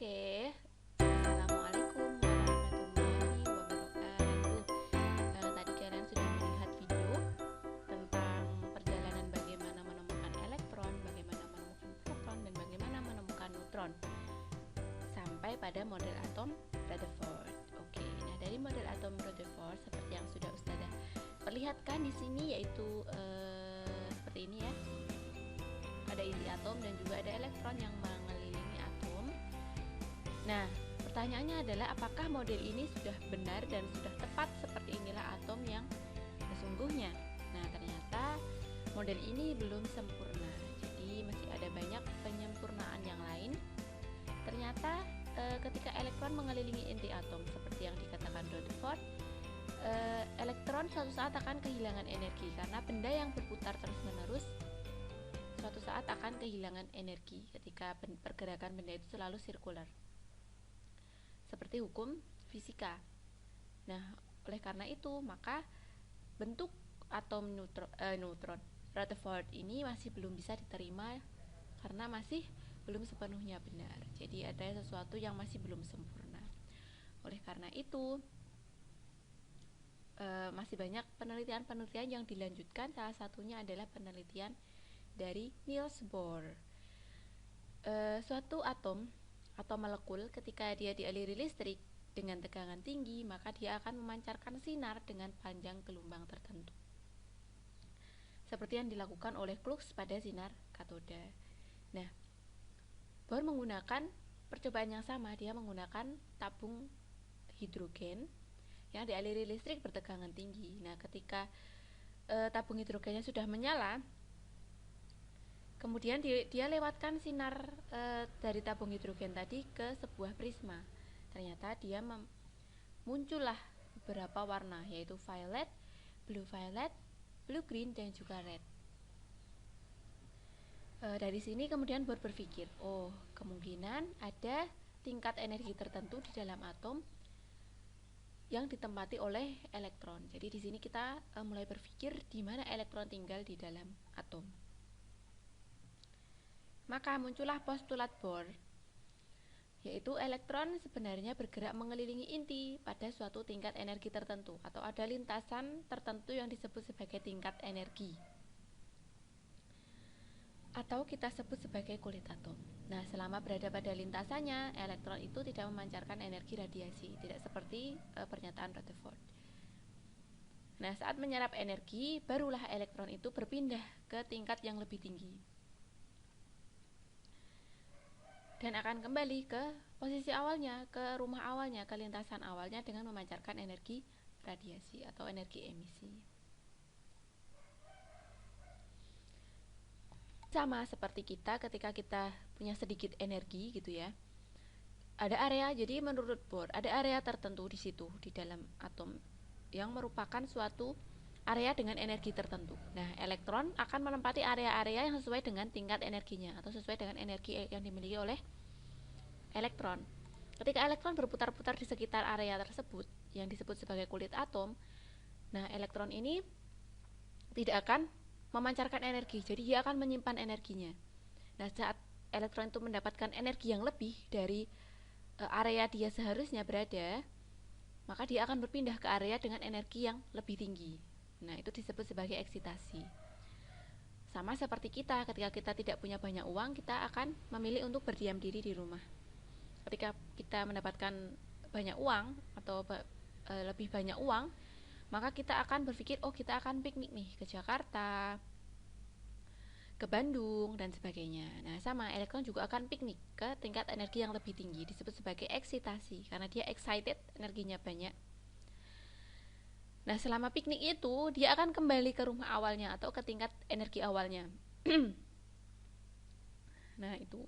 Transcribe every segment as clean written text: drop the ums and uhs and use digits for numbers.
Oke, Assalamualaikum warahmatullahi wabarakatuh. Tadi kalian sudah melihat video tentang perjalanan bagaimana menemukan elektron, bagaimana menemukan proton, dan bagaimana menemukan neutron sampai pada model atom Rutherford. Oke, nah dari model atom Rutherford seperti yang sudah Ustazah perlihatkan di sini yaitu seperti ini ya. Ada inti atom dan juga ada elektron yang mengelilingi atom. Nah, pertanyaannya adalah apakah model ini sudah benar dan sudah tepat seperti inilah atom yang sesungguhnya? Nah, ternyata model ini belum sempurna. Jadi masih ada banyak penyempurnaan yang lain. Ternyata ketika elektron mengelilingi inti atom seperti yang dikatakan Rutherford, elektron suatu saat akan kehilangan energi karena benda yang berputar terus-menerus suatu saat akan kehilangan energi ketika pergerakan benda itu selalu sirkular. Seperti hukum fisika. Nah, oleh karena itu, maka bentuk atom neutron Rutherford ini masih belum bisa diterima karena masih belum sepenuhnya benar. Jadi ada sesuatu yang masih belum sempurna. Oleh karena itu, masih banyak penelitian-penelitian yang dilanjutkan. Salah satunya adalah penelitian dari Niels Bohr. Suatu atom atau molekul ketika dia dialiri listrik dengan tegangan tinggi, maka dia akan memancarkan sinar dengan panjang gelombang tertentu. Seperti yang dilakukan oleh Crookes pada sinar katoda. Nah, Bohr menggunakan percobaan yang sama. Dia menggunakan tabung hidrogen yang dialiri listrik bertegangan tinggi. Nah, ketika tabung hidrogennya sudah menyala, kemudian dia lewatkan sinar dari tabung hidrogen tadi ke sebuah prisma. Ternyata dia muncullah beberapa warna, yaitu violet, blue green, dan juga red. Dari sini kemudian Bohr berpikir, kemungkinan ada tingkat energi tertentu di dalam atom yang ditempati oleh elektron. Jadi di sini kita mulai berpikir di mana elektron tinggal di dalam atom. Maka muncullah postulat Bohr, yaitu elektron sebenarnya bergerak mengelilingi inti pada suatu tingkat energi tertentu, atau ada lintasan tertentu yang disebut sebagai tingkat energi, atau kita sebut sebagai kulit atom. Nah, selama berada pada lintasannya, elektron itu tidak memancarkan energi radiasi, tidak seperti pernyataan Rutherford. Nah, saat menyerap energi, barulah elektron itu berpindah ke tingkat yang lebih tinggi dan akan kembali ke posisi awalnya, ke rumah awalnya, ke lintasan awalnya dengan memancarkan energi radiasi atau energi emisi. Sama seperti kita ketika kita punya sedikit energi gitu ya. Ada area, jadi menurut Bohr, ada area tertentu di situ di dalam atom yang merupakan suatu area dengan energi tertentu. Nah, elektron akan menempati area-area yang sesuai dengan tingkat energinya atau sesuai dengan energi yang dimiliki oleh elektron. Ketika elektron berputar-putar di sekitar area tersebut yang disebut sebagai kulit atom, nah elektron ini tidak akan memancarkan energi, jadi dia akan menyimpan energinya. Nah, saat elektron itu mendapatkan energi yang lebih dari area dia seharusnya berada, maka dia akan berpindah ke area dengan energi yang lebih tinggi. Nah, itu disebut sebagai eksitasi. Sama seperti kita, ketika kita tidak punya banyak uang, kita akan memilih untuk berdiam diri di rumah. Ketika kita mendapatkan banyak uang atau lebih banyak uang, maka kita akan berpikir, kita akan piknik nih ke Jakarta, ke Bandung, dan sebagainya. Nah, sama, elektron juga akan piknik ke tingkat energi yang lebih tinggi, disebut sebagai eksitasi, karena dia excited, energinya banyak. Nah, selama piknik itu, dia akan kembali ke rumah awalnya atau ke tingkat energi awalnya. Nah, itu.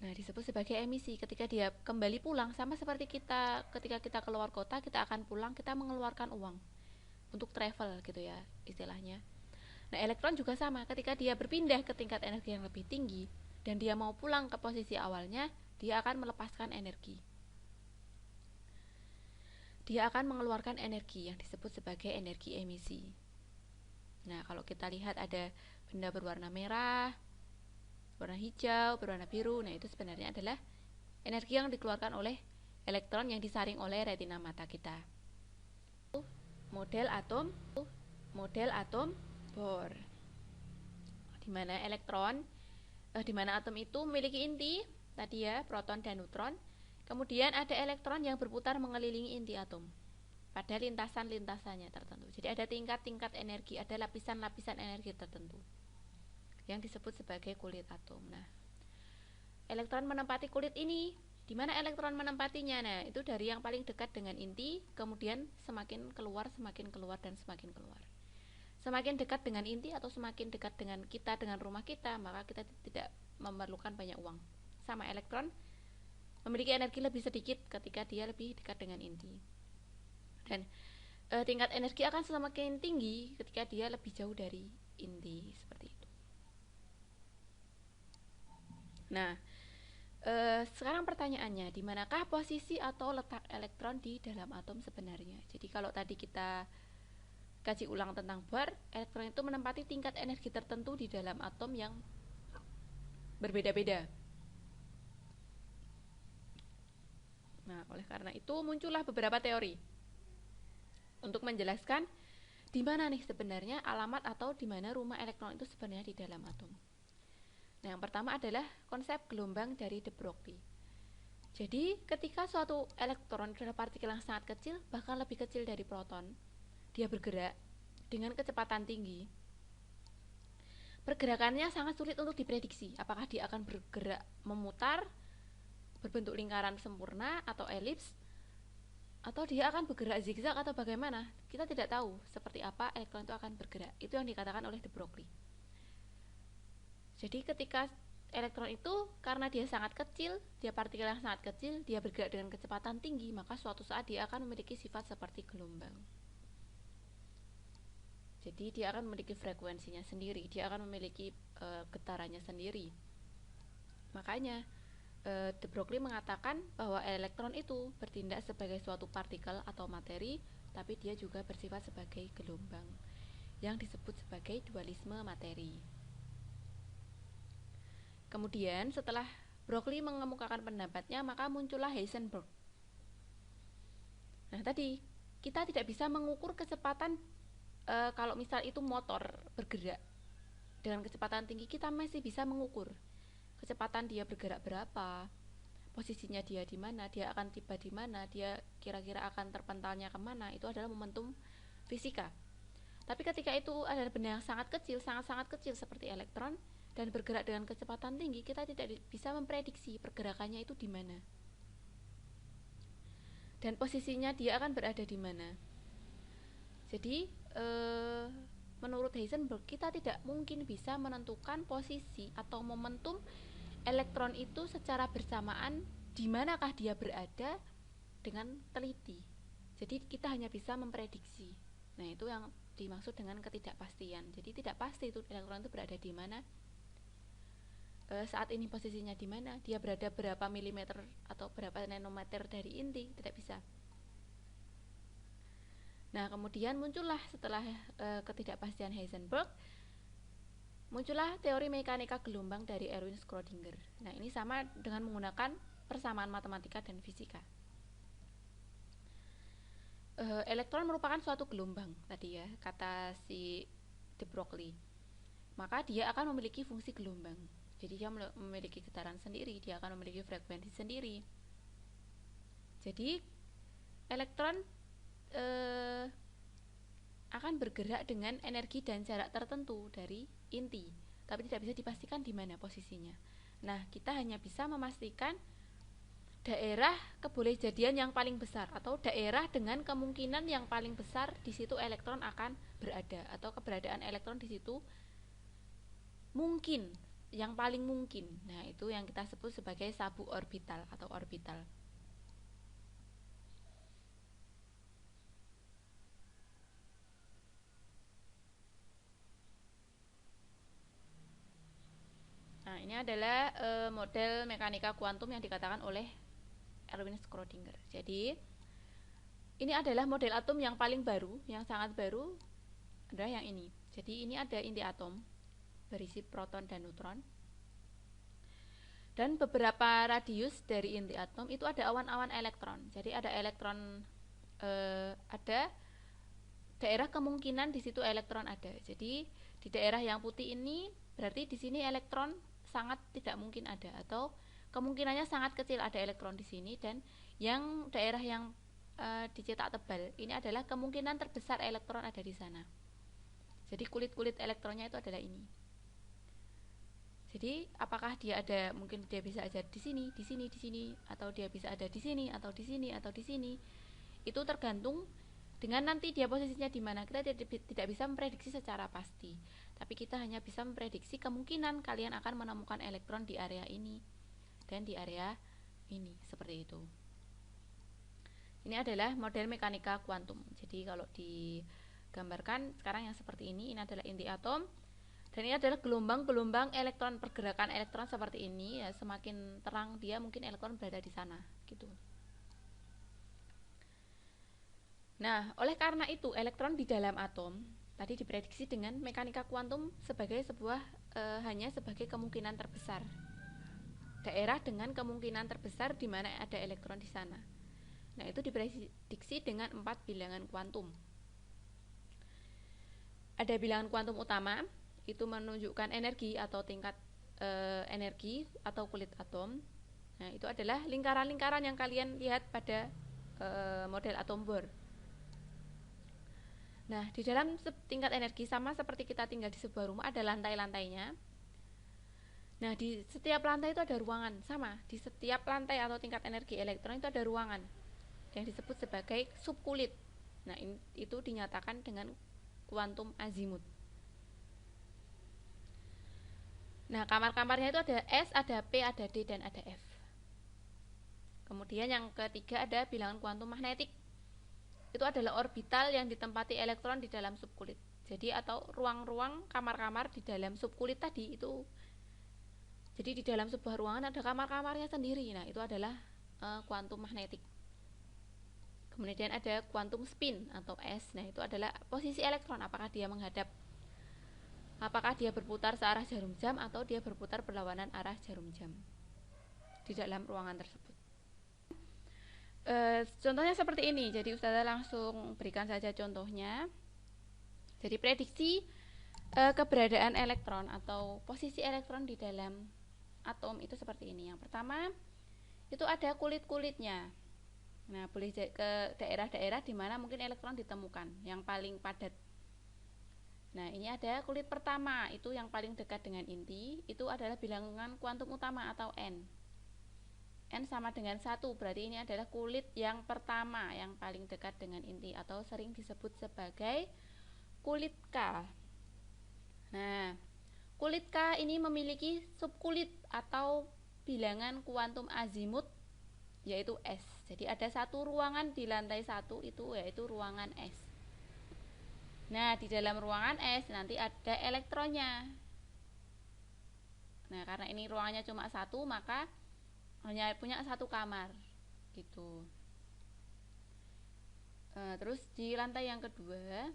Nah, disebut sebagai emisi. Ketika dia kembali pulang, sama seperti kita ketika kita keluar kota, kita akan pulang, kita mengeluarkan uang untuk travel gitu ya, istilahnya. Nah, elektron juga sama. Ketika dia berpindah ke tingkat energi yang lebih tinggi dan dia mau pulang ke posisi awalnya, dia akan melepaskan energi. Dia akan mengeluarkan energi yang disebut sebagai energi emisi. Nah, kalau kita lihat ada benda berwarna merah, berwarna hijau, berwarna biru. Nah, itu sebenarnya adalah energi yang dikeluarkan oleh elektron yang disaring oleh retina mata kita. Model atom Bohr. Di mana atom itu memiliki inti tadi ya, proton dan neutron. Kemudian ada elektron yang berputar mengelilingi inti atom pada lintasan-lintasannya tertentu. Jadi ada tingkat-tingkat energi, ada lapisan-lapisan energi tertentu yang disebut sebagai kulit atom. Nah, elektron menempati kulit ini. Di mana elektron menempatinya? Nah, itu dari yang paling dekat dengan inti, kemudian semakin keluar dan semakin keluar. Semakin dekat dengan inti atau semakin dekat dengan kita, dengan rumah kita, maka kita tidak memerlukan banyak uang. Sama elektron memiliki energi lebih sedikit ketika dia lebih dekat dengan inti. Dan tingkat energi akan semakin tinggi ketika dia lebih jauh dari inti, seperti itu. Nah, sekarang pertanyaannya, di manakah posisi atau letak elektron di dalam atom sebenarnya? Jadi kalau tadi kita kaji ulang tentang Bohr, elektron itu menempati tingkat energi tertentu di dalam atom yang berbeda-beda. Nah, oleh karena itu muncullah beberapa teori untuk menjelaskan di mana nih sebenarnya alamat atau di mana rumah elektron itu sebenarnya di dalam atom. Nah, yang pertama adalah konsep gelombang dari de Broglie. Jadi, ketika suatu elektron adalah partikel yang sangat kecil, bahkan lebih kecil dari proton, dia bergerak dengan kecepatan tinggi. Pergerakannya sangat sulit untuk diprediksi. Apakah dia akan bergerak memutar, berbentuk lingkaran sempurna atau elips, atau dia akan bergerak zigzag atau bagaimana? Kita tidak tahu seperti apa elektron itu akan bergerak. Itu yang dikatakan oleh de Broglie. Jadi ketika elektron itu karena dia sangat kecil, dia partikel yang sangat kecil, dia bergerak dengan kecepatan tinggi, maka suatu saat dia akan memiliki sifat seperti gelombang. Jadi dia akan memiliki frekuensinya sendiri, dia akan memiliki getarannya sendiri. Makanya de Broglie mengatakan bahwa elektron itu bertindak sebagai suatu partikel atau materi, tapi dia juga bersifat sebagai gelombang yang disebut sebagai dualisme materi. Kemudian setelah Broglie mengemukakan pendapatnya, maka muncullah Heisenberg. Nah, tadi kita tidak bisa mengukur kecepatan kalau misal itu motor bergerak dengan kecepatan tinggi, kita masih bisa mengukur kecepatan dia bergerak berapa, posisinya dia di mana, dia akan tiba di mana, dia kira-kira akan terpentalnya kemana. Itu adalah momentum fisika. Tapi ketika itu adalah benda yang sangat kecil seperti elektron dan bergerak dengan kecepatan tinggi, kita tidak bisa memprediksi pergerakannya itu di mana dan posisinya dia akan berada di mana. Jadi menurut Heisenberg, kita tidak mungkin bisa menentukan posisi atau momentum elektron itu secara bersamaan di manakah dia berada dengan teliti. Jadi kita hanya bisa memprediksi. Nah, itu yang dimaksud dengan ketidakpastian. Jadi tidak pasti itu elektron itu berada di mana, saat ini posisinya di mana, dia berada berapa milimeter atau berapa nanometer dari inti, tidak bisa. Nah, kemudian muncullah setelah ketidakpastian Heisenberg, muncullah teori mekanika gelombang dari Erwin Schrödinger. Nah, ini sama dengan menggunakan persamaan matematika dan fisika. Elektron merupakan suatu gelombang tadi ya, kata si de Broglie. Maka dia akan memiliki fungsi gelombang. Jadi dia memiliki getaran sendiri, dia akan memiliki frekuensi sendiri. Jadi elektron akan bergerak dengan energi dan jarak tertentu dari inti, tapi tidak bisa dipastikan di mana posisinya. Nah, kita hanya bisa memastikan daerah kebolehjadian yang paling besar atau daerah dengan kemungkinan yang paling besar di situ elektron akan berada, atau keberadaan elektron di situ mungkin, yang paling mungkin. Nah, itu yang kita sebut sebagai suborbital atau orbital. Nah, ini adalah model mekanika kuantum yang dikatakan oleh Erwin Schrödinger. Jadi, ini adalah model atom yang paling baru, yang sangat baru adalah yang ini. Jadi, ini ada inti atom berisi proton dan neutron. Dan beberapa radius dari inti atom itu ada awan-awan elektron. Jadi ada elektron, ada daerah kemungkinan di situ elektron ada. Jadi di daerah yang putih ini berarti di sini elektron sangat tidak mungkin ada, atau kemungkinannya sangat kecil ada elektron di sini. Dan yang daerah yang dicetak tebal ini adalah kemungkinan terbesar elektron ada di sana. Jadi kulit-kulit elektronnya itu adalah ini. Jadi apakah dia ada, mungkin dia bisa ada di sini, di sini, di sini, atau dia bisa ada di sini, atau di sini, atau di sini. Itu tergantung dengan nanti dia posisinya di mana. Kita tidak bisa memprediksi secara pasti, tapi kita hanya bisa memprediksi kemungkinan kalian akan menemukan elektron di area ini dan di area ini, seperti itu. Ini adalah model mekanika kuantum. Jadi kalau digambarkan sekarang yang seperti ini adalah inti atom, dan ini adalah gelombang-gelombang elektron, pergerakan elektron seperti ini ya. Semakin terang dia, mungkin elektron berada di sana gitu. Nah, oleh karena itu elektron di dalam atom tadi diprediksi dengan mekanika kuantum sebagai sebuah hanya sebagai kemungkinan terbesar, daerah dengan kemungkinan terbesar di mana ada elektron di sana. Nah, itu diprediksi dengan 4 bilangan kuantum. Ada bilangan kuantum utama, itu menunjukkan energi atau tingkat energi atau kulit atom. Nah, itu adalah lingkaran-lingkaran yang kalian lihat pada model atom Bohr. Nah, di dalam tingkat energi sama seperti kita tinggal di sebuah rumah, ada lantai-lantainya. Nah, di setiap lantai itu ada ruangan, sama. Di setiap lantai atau tingkat energi elektron itu ada ruangan yang disebut sebagai subkulit. Nah, itu dinyatakan dengan kuantum azimut. Nah, kamar-kamarnya itu ada S, ada P, ada D, dan ada F. Kemudian yang ketiga ada bilangan kuantum magnetik. Itu adalah orbital yang ditempati elektron di dalam subkulit. Jadi atau ruang-ruang kamar-kamar di dalam subkulit tadi itu. Jadi di dalam sebuah ruangan ada kamar-kamarnya sendiri. Nah, itu adalah kuantum magnetik. Kemudian ada kuantum spin atau S. Nah, itu adalah posisi elektron, apakah dia menghadap, apakah dia berputar searah jarum jam atau dia berputar berlawanan arah jarum jam di dalam ruangan tersebut. Contohnya seperti ini. Jadi Ustazah langsung berikan saja contohnya. Jadi prediksi keberadaan elektron atau posisi elektron di dalam atom itu seperti ini. Yang pertama itu ada kulit-kulitnya. Nah, boleh ke daerah-daerah di mana mungkin elektron ditemukan yang paling padat. Nah, ini ada kulit pertama, itu yang paling dekat dengan inti, itu adalah bilangan kuantum utama atau N. N sama dengan 1, berarti ini adalah kulit yang pertama yang paling dekat dengan inti atau sering disebut sebagai kulit K. Nah, kulit K ini memiliki subkulit atau bilangan kuantum azimut yaitu S. Jadi ada satu ruangan di lantai 1 itu yaitu ruangan S. Nah, di dalam ruangan S nanti ada elektronnya. Nah, karena ini ruangannya cuma 1, maka hanya punya 1 kamar gitu. Terus di lantai yang kedua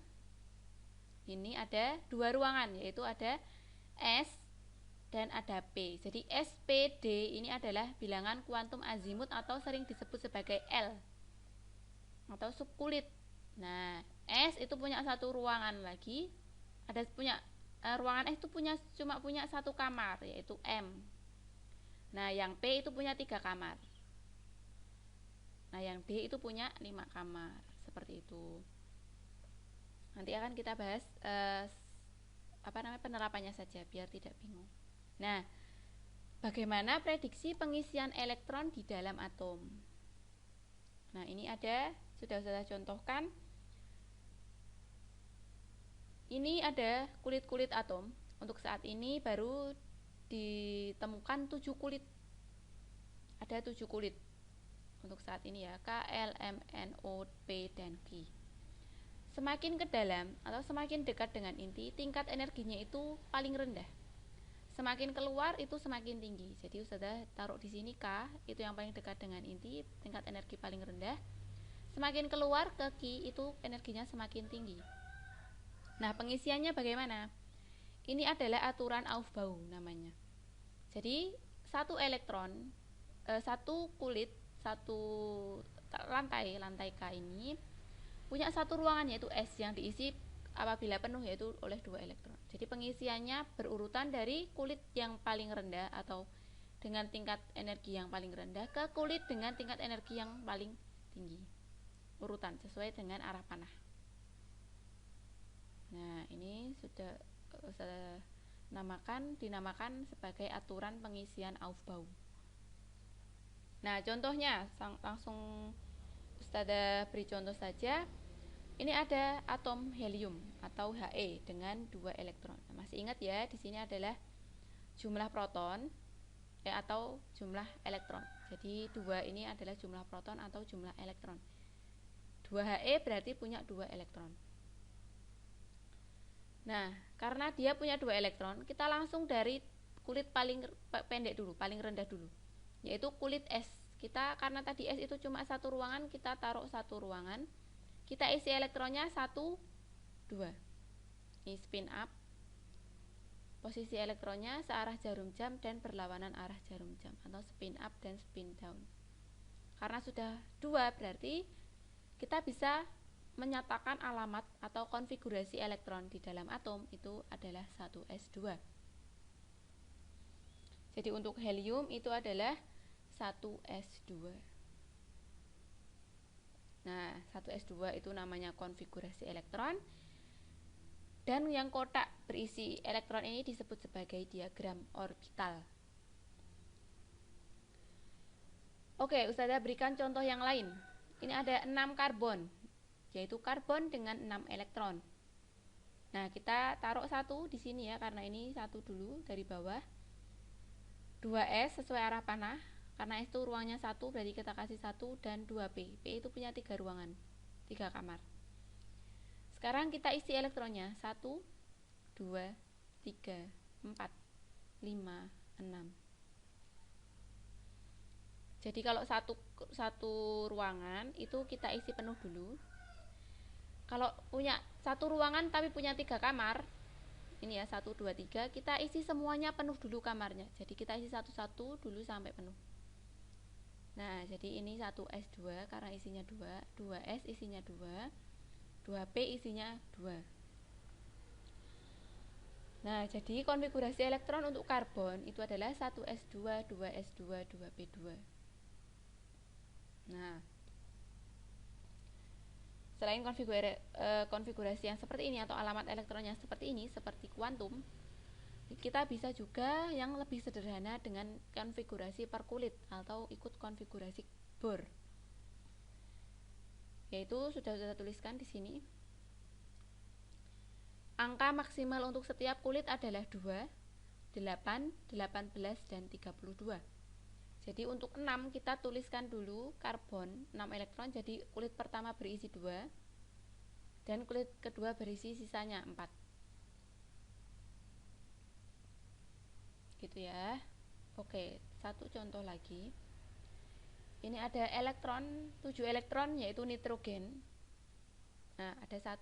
ini ada 2 ruangan, yaitu ada S dan ada P. Jadi SPD ini adalah bilangan kuantum azimut atau sering disebut sebagai L atau subkulit. Nah, S itu punya 1 ruangan lagi. Ruangan S itu cuma punya 1 kamar yaitu M. Nah, yang P itu punya 3 kamar. Nah, yang D itu punya 5 kamar. Seperti itu. Nanti akan kita bahas penerapannya saja biar tidak bingung. Nah, bagaimana prediksi pengisian elektron di dalam atom? Nah, ini sudah saya contohkan. Ini ada kulit-kulit atom. Untuk saat ini baru ditemukan 7 kulit. Ada 7 kulit. Untuk saat ini ya, K, L, M, N, O, P, dan Q. Semakin ke dalam atau semakin dekat dengan inti, tingkat energinya itu paling rendah. Semakin keluar itu semakin tinggi. Jadi Ustazah taruh di sini K, itu yang paling dekat dengan inti, tingkat energi paling rendah. Semakin keluar ke Q itu energinya semakin tinggi. Nah, pengisiannya bagaimana? Ini adalah aturan Aufbau namanya. Jadi satu elektron, satu kulit, satu lantai K ini punya satu ruangan yaitu S yang diisi apabila penuh yaitu oleh 2 elektron. Jadi pengisiannya berurutan dari kulit yang paling rendah atau dengan tingkat energi yang paling rendah ke kulit dengan tingkat energi yang paling tinggi. Urutan sesuai dengan arah panah. Nah, ini sudah dinamakan sebagai aturan pengisian Aufbau. Nah, contohnya langsung Ustazah beri contoh saja. Ini ada atom helium atau He dengan 2 elektron. Nah, masih ingat ya, di sini adalah jumlah proton atau jumlah elektron. Jadi 2 ini adalah jumlah proton atau jumlah elektron. 2 He berarti punya 2 elektron. Nah, karena dia punya 2 elektron, kita langsung dari kulit paling pendek dulu, paling rendah dulu, yaitu kulit S. Kita karena tadi S itu cuma satu ruangan, kita taruh satu ruangan. Kita isi elektronnya 1, 2. Ini spin up. Posisi elektronnya searah jarum jam dan berlawanan arah jarum jam, atau spin up dan spin down. Karena sudah 2 berarti kita bisa menyatakan alamat atau konfigurasi elektron di dalam atom itu adalah 1s2. Jadi untuk helium itu adalah 1s2. Nah, 1s2 itu namanya konfigurasi elektron. Dan yang kotak berisi elektron ini disebut sebagai diagram orbital. Oke, Ustazah berikan contoh yang lain. Ini ada 6 karbon, yaitu karbon dengan 6 elektron. Nah, kita taruh 1 di sini ya, karena ini 1 dulu dari bawah. 2s sesuai arah panah. Karena S itu ruangnya 1, berarti kita kasih 1 dan 2P. P itu punya 3 ruangan, 3 kamar. Sekarang kita isi elektronnya 1, 2, 3, 4, 5, 6. Jadi kalau satu ruangan itu kita isi penuh dulu. Kalau punya satu ruangan tapi punya 3 kamar, ini ya 1, 2, 3, kita isi semuanya penuh dulu kamarnya. Jadi kita isi satu-satu dulu sampai penuh. Nah, jadi ini 1s2 karena isinya 2, 2s isinya 2, 2p isinya 2. Nah, jadi konfigurasi elektron untuk karbon itu adalah 1s2, 2s2, 2p2. Nah, selain konfigurasi yang seperti ini atau alamat elektronnya seperti ini, seperti kuantum, kita bisa juga yang lebih sederhana dengan konfigurasi per kulit atau ikut konfigurasi Bohr. Yaitu sudah saya tuliskan di sini. Angka maksimal untuk setiap kulit adalah 2, 8, 18, dan 32. Jadi untuk 6 kita tuliskan dulu karbon 6 elektron, jadi kulit pertama berisi 2 dan kulit kedua berisi sisanya 4. Gitu ya. Oke, satu contoh lagi. Ini ada elektron, 7 elektron yaitu nitrogen. Nah, ada 1,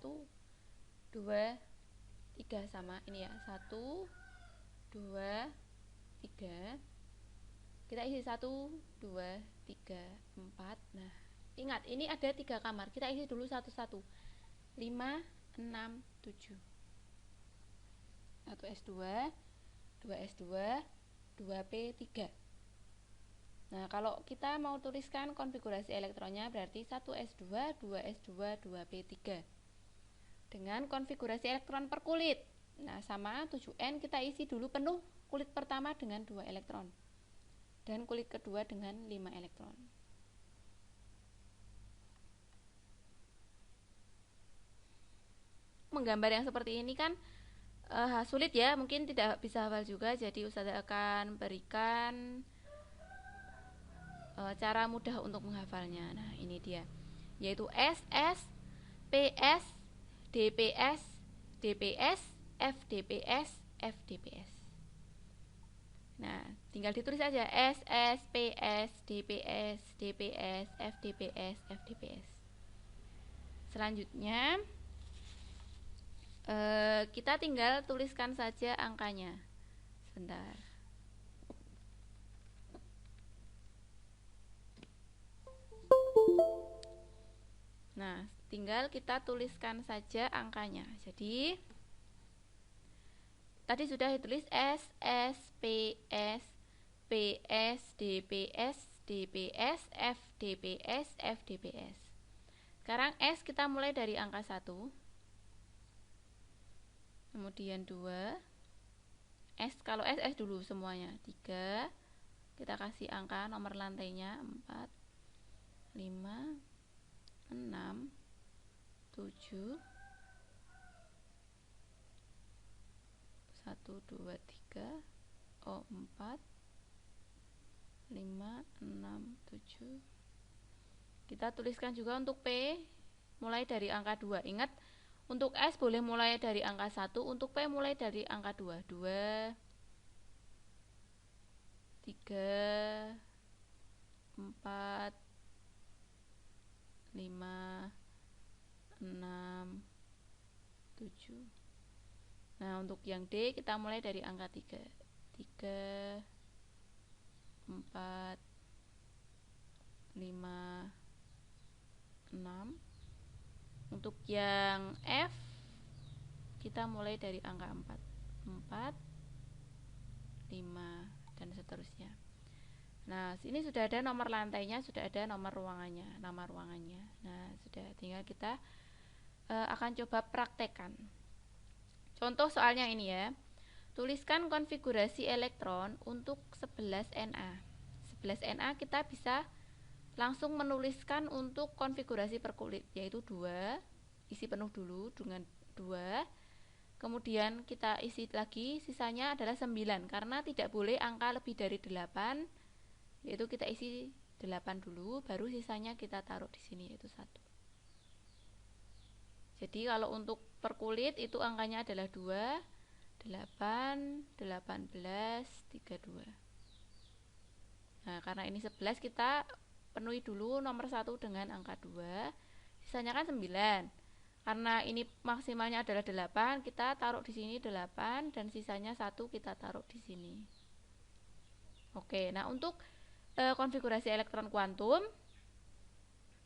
2, 3 sama ini ya. 1, 2, 3. Kita isi 1, 2, 3, 4. Nah, ingat ini ada 3 kamar. Kita isi dulu satu-satu. 5, 6, 7. 1s2, 2s2, 2p3. Nah, kalau kita mau tuliskan konfigurasi elektronnya berarti 1s2, 2s2, 2p3 dengan konfigurasi elektron per kulit. Nah, sama 7n kita isi dulu penuh kulit pertama dengan 2 elektron dan kulit kedua dengan 5 elektron. Menggambar yang seperti ini kan sulit ya, mungkin tidak bisa hafal juga, jadi Ustazah akan berikan cara mudah untuk menghafalnya. Nah, ini dia, yaitu SS, PS, DPS, DPS, FDPS, FDPS. Nah, tinggal ditulis aja SS, PS, DPS, DPS, FDPS, FDPS. Selanjutnya kita tinggal tuliskan saja angkanya. Sebentar. tinggal kita tuliskan saja angkanya. Jadi tadi sudah ditulis S, S, P, S, P, S, D, P, S, D, P, S, F, D, P, S, F, D, P, S. Sekarang S kita mulai dari angka 1, kemudian 2, S, kalau S dulu semuanya, 3, kita kasih angka nomor lantainya 4, 5, 6, 7, 1, 2, 3, 4, 5, 6, 7. Kita tuliskan juga untuk P mulai dari angka 2. Ingat, untuk S boleh mulai dari angka 1, untuk P mulai dari angka 2. 2, 3, 4, 5, 6, 7. Nah, untuk yang D kita mulai dari angka 3. 3, 4, 5, 6. Untuk yang F kita mulai dari angka 4. 4, 5, dan seterusnya. Nah, sini sudah ada nomor lantainya, sudah ada nomor ruangannya, nama ruangannya. Nah, sudah, tinggal kita akan coba praktekkan. Contoh soalnya ini ya. Tuliskan konfigurasi elektron untuk 11 Na. 11 Na kita bisa langsung menuliskan untuk konfigurasi perkulit, yaitu 2, isi penuh dulu dengan 2, kemudian kita isi lagi, sisanya adalah 9, karena tidak boleh angka lebih dari 8, yaitu kita isi 8 dulu, baru sisanya kita taruh di sini, yaitu 1. Jadi kalau untuk perkulit itu angkanya adalah 2, 8, 18, 32. Nah, karena ini 11 kita penuhi dulu nomor 1 dengan angka 2, sisanya kan 9. Karena ini maksimalnya adalah 8, kita taruh di sini 8 dan sisanya 1 kita taruh di sini. Oke, nah untuk konfigurasi elektron kuantum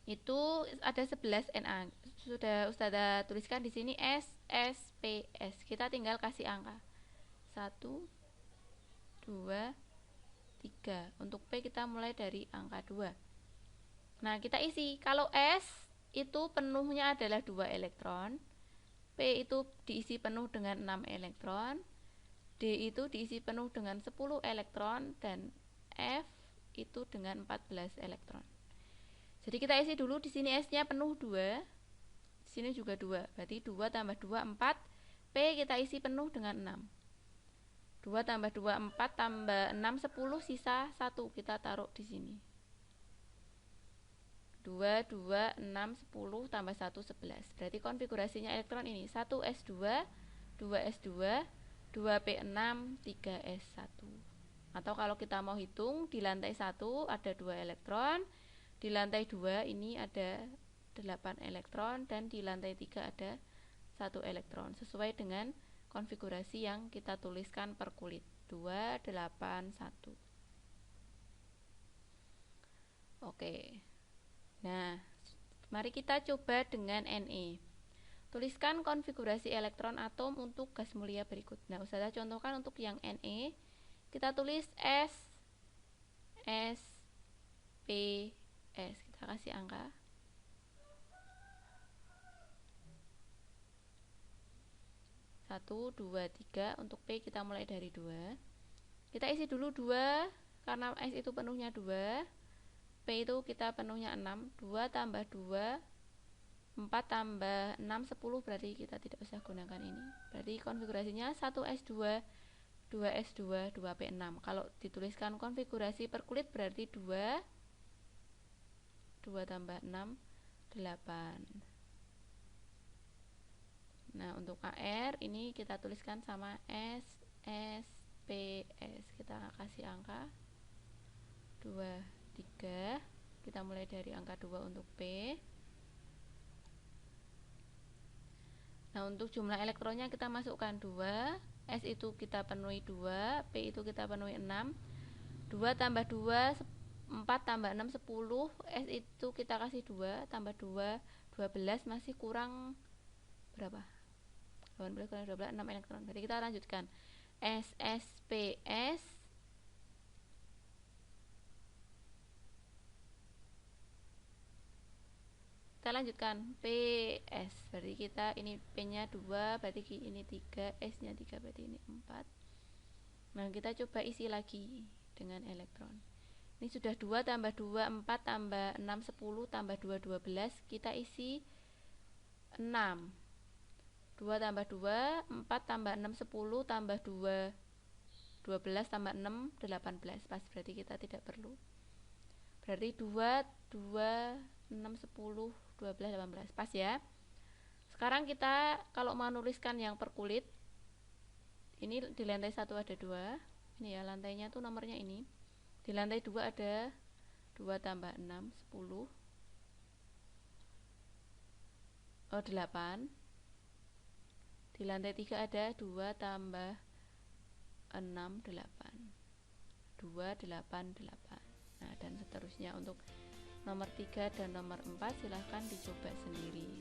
itu ada 11 Na. Sudah Ustazah tuliskan di sini S, S, P, S. Kita tinggal kasih angka 1, 2, 3. Untuk P kita mulai dari angka 2. Nah, kita isi. Kalau S itu penuhnya adalah 2 elektron, P itu diisi penuh dengan 6 elektron, D itu diisi penuh dengan 10 elektron, dan F itu dengan 14 elektron. Jadi kita isi dulu, di sini S-nya penuh 2, di sini juga 2. Berarti 2 tambah 2 4. P kita isi penuh dengan 6. 2 tambah 2 4 tambah 6 10, sisa 1 kita taruh di sini. 2, 2, 6, 10 tambah 1, 11. Berarti konfigurasinya elektron ini 1s2, 2s2, 2p6, 3s1. Atau kalau kita mau hitung, di lantai 1 ada 2 elektron, di lantai 2 ini ada 8 elektron, dan di lantai 3 ada 1 elektron. Sesuai dengan konfigurasi yang kita tuliskan per kulit. 2, 8, 1. Oke. Nah, mari kita coba dengan Ne. Tuliskan konfigurasi elektron atom untuk gas mulia berikut. Nah, Ustazah contohkan untuk yang Ne. Kita tulis S, S, P, S. Kita kasih angka. Satu, 2, 3. Untuk P kita mulai dari 2. Kita isi dulu 2, karena S itu penuhnya 2. P itu kita penuhnya 6. 2 tambah 2, 4 tambah 6, 10. Berarti kita tidak usah gunakan ini. Berarti konfigurasinya 1s2, 2s2, 2p6. Kalau dituliskan konfigurasi per kulit berarti 2, 2 tambah 6, 8. Nah, untuk AR ini kita tuliskan sama S, S, P, S. Kita kasih angka 2, 3. Kita mulai dari angka 2 untuk P. Nah, untuk jumlah elektronnya kita masukkan 2. S itu kita penuhi 2, P itu kita penuhi 6. 2 tambah 2, 4 tambah 6, 10. S itu kita kasih 2, tambah 2, 12 masih kurang berapa? 18 kurang 12, 6 elektron. Berarti kita lanjutkan. SSPS kita lanjutkan PS. Berarti kita ini P-nya 2, berarti ini 3, S-nya 3, berarti ini 4. Nah, kita coba isi lagi dengan elektron. Ini sudah 2 tambah 2, 4 tambah 6, 10 tambah 2, 12. Kita isi 6. 2 tambah 2, 4 tambah 6, 10 tambah 2, 12 tambah 6, 18. Pas, berarti kita tidak perlu. Berarti 2, 2, 6, 10, 12, 18. Pas ya. Sekarang kita kalau mau nuliskan yang per kulit, ini di lantai 1 ada 2. Ini ya, lantainya tuh nomornya ini. Di lantai 2 ada 2 tambah 6, 10. 8. Di lantai 3 ada 2 tambah 6, 8. 2, 8, 8. Nah, dan seterusnya. Untuk nomor 3 dan nomor 4 silahkan dicoba sendiri.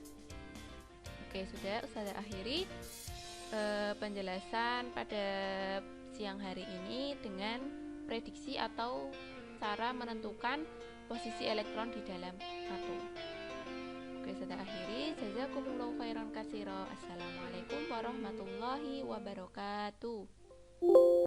Oke, sudah Ustazah akhiri penjelasan pada siang hari ini dengan prediksi atau cara menentukan posisi elektron di dalam atom. Oke, sudah akhiri. Jazakumullahu khairan katsira. Assalamualaikum warahmatullahi wabarakatuh.